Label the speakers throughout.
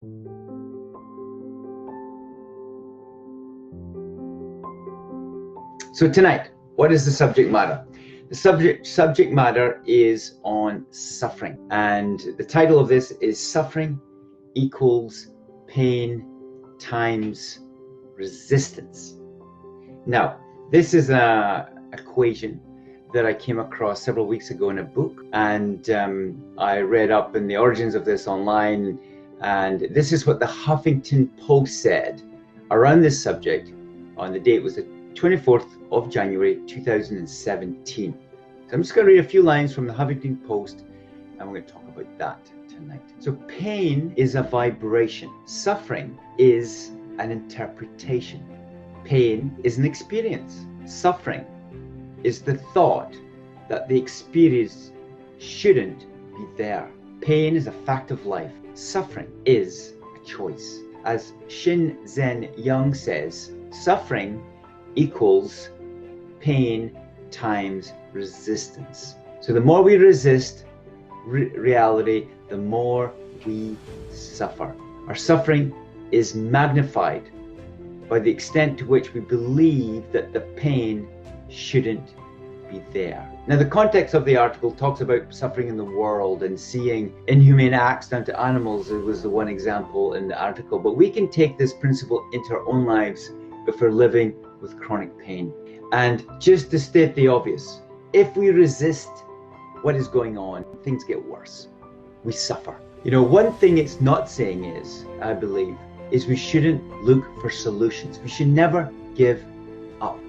Speaker 1: So tonight, what is the subject matter? The subject matter is on suffering, and the title of this is Suffering Equals Pain Times Resistance. Now, this is an equation that I came across several weeks ago in a book, and I read up in the origins of this online, and this is what the Huffington Post said around this subject on the date was the 24th of January 2017. So I'm just going to read a few lines from the Huffington Post, and we're going to talk about that tonight. So pain is a vibration. Suffering is an interpretation. Pain is an experience. Suffering is the thought that the experience shouldn't be there. Pain is a fact of life. Suffering is a choice. As Shin Zen Young says, suffering equals pain times resistance. So the more we resist reality, the more we suffer. Our suffering is magnified by the extent to which we believe that the pain shouldn't be there. Now, the context of the article talks about suffering in the world and seeing inhumane acts done to animals. It was the one example in the article, but we can take this principle into our own lives if we're living with chronic pain. And just to state the obvious, if we resist what is going on, things get worse. We suffer. You know, one thing it's not saying is, I believe, is we shouldn't look for solutions. We should never give up,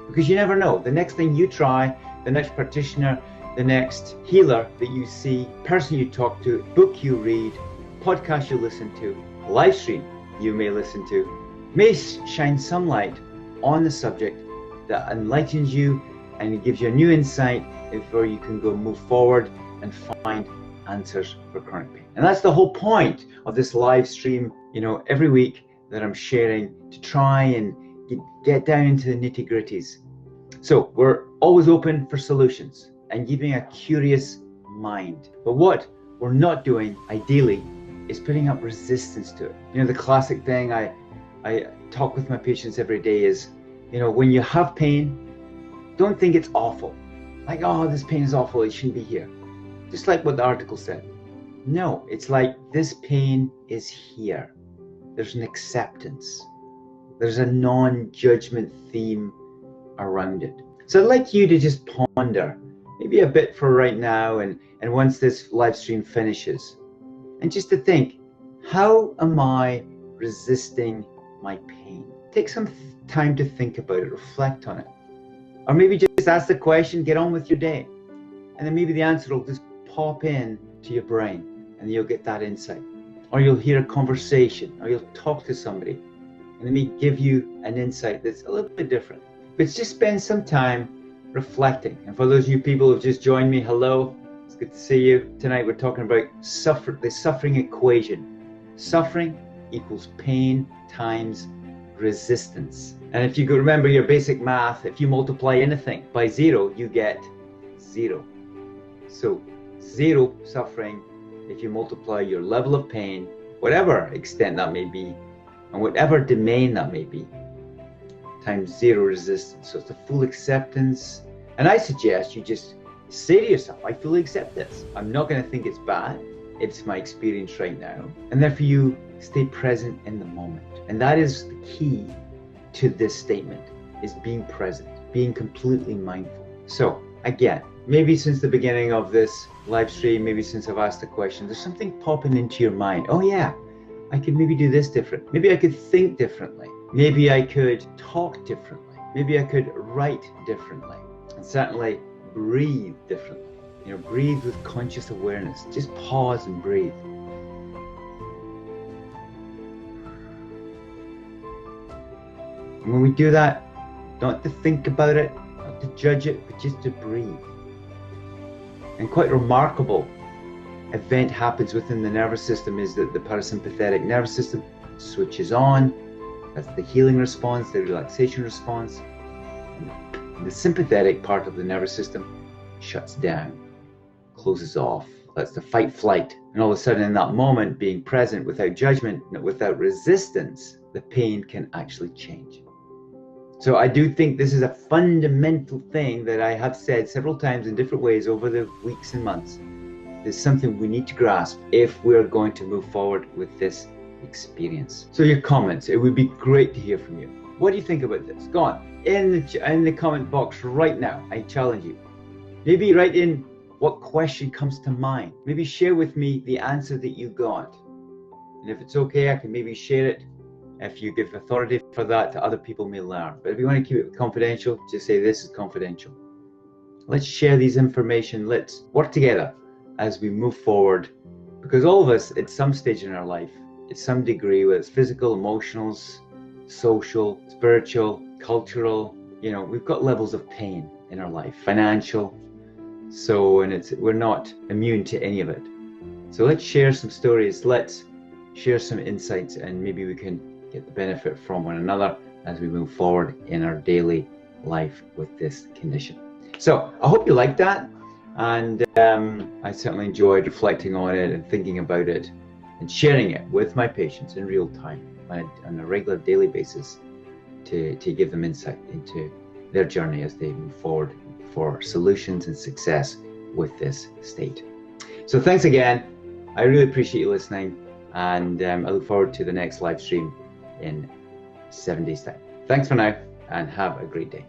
Speaker 1: because you never know. The next thing you try, the next practitioner, the next healer that you see, person you talk to, book you read, podcast you listen to, live stream you may listen to, may shine some light on the subject that enlightens you and gives you a new insight where you can go move forward and find answers for chronic pain. And that's the whole point of this live stream, you know, every week that I'm sharing to try and get down into the nitty-gritties. So we're always open for solutions and keeping a curious mind. But what we're not doing, ideally, is putting up resistance to it. You know, the classic thing I talk with my patients every day is, you know, when you have pain, don't think it's awful. Like, oh, this pain is awful, it shouldn't be here. Just like what the article said. No, it's like this pain is here. There's an acceptance. There's a non-judgment theme around it. So I'd like you to just ponder, maybe a bit for right now, and once this live stream finishes, and just to think, how am I resisting my pain? Take some time to think about it, reflect on it. Or maybe just ask the question, get on with your day. And then maybe the answer will just pop in to your brain, and you'll get that insight. Or you'll hear a conversation, or you'll talk to somebody, and they may give you an insight that's a little bit different. But just spend some time reflecting. And for those of you people who've just joined me, hello, it's good to see you. Tonight we're talking about the suffering equation. Suffering equals pain times resistance. And if you could remember your basic math, if you multiply anything by 0, you get 0. So 0 suffering, if you multiply your level of pain, whatever extent that may be, and whatever domain that may be, times 0 resistance. So it's a full acceptance. And I suggest you just say to yourself, I fully accept this. I'm not going to think it's bad. It's my experience right now. And therefore you stay present in the moment. And that is the key to this statement, is being present, being completely mindful. So again, maybe since the beginning of this live stream, maybe since I've asked the question, there's something popping into your mind. Oh yeah, I could maybe do this different. Maybe I could think differently. Maybe I could talk differently. Maybe I could write differently. And certainly breathe differently. You know, breathe with conscious awareness. Just pause and breathe. And when we do that, not to think about it, not to judge it, but just to breathe. And quite remarkable event happens within the nervous system is that the parasympathetic nervous system switches on. That's the healing response, the relaxation response. And the sympathetic part of the nervous system shuts down, closes off. That's the fight flight. And all of a sudden in that moment, being present without judgment, without resistance, the pain can actually change. So I do think this is a fundamental thing that I have said several times in different ways over the weeks and months. It's something we need to grasp if we're going to move forward with this experience. So your comments, it would be great to hear from you. What do you think about this? Go on, in the comment box right now, I challenge you. Maybe write in what question comes to mind. Maybe share with me the answer that you got. And if it's okay, I can maybe share it. If you give authority for that, to other people may learn. But if you want to keep it confidential, just say this is confidential. Let's share these information. Let's work together as we move forward. Because all of us, at some stage in our life, at some degree, whether it's physical, emotional, social, spiritual, cultural, we've got levels of pain in our life, financial. So, and we're not immune to any of it. So let's share some stories. Let's share some insights, and maybe we can get the benefit from one another as we move forward in our daily life with this condition. So I hope you liked that, and I certainly enjoyed reflecting on it and thinking about it and sharing it with my patients in real time on a regular daily basis to give them insight into their journey as they move forward for solutions and success with this state. So thanks again. I really appreciate you listening, and I look forward to the next live stream in 7 days' time. Thanks for now, and have a great day.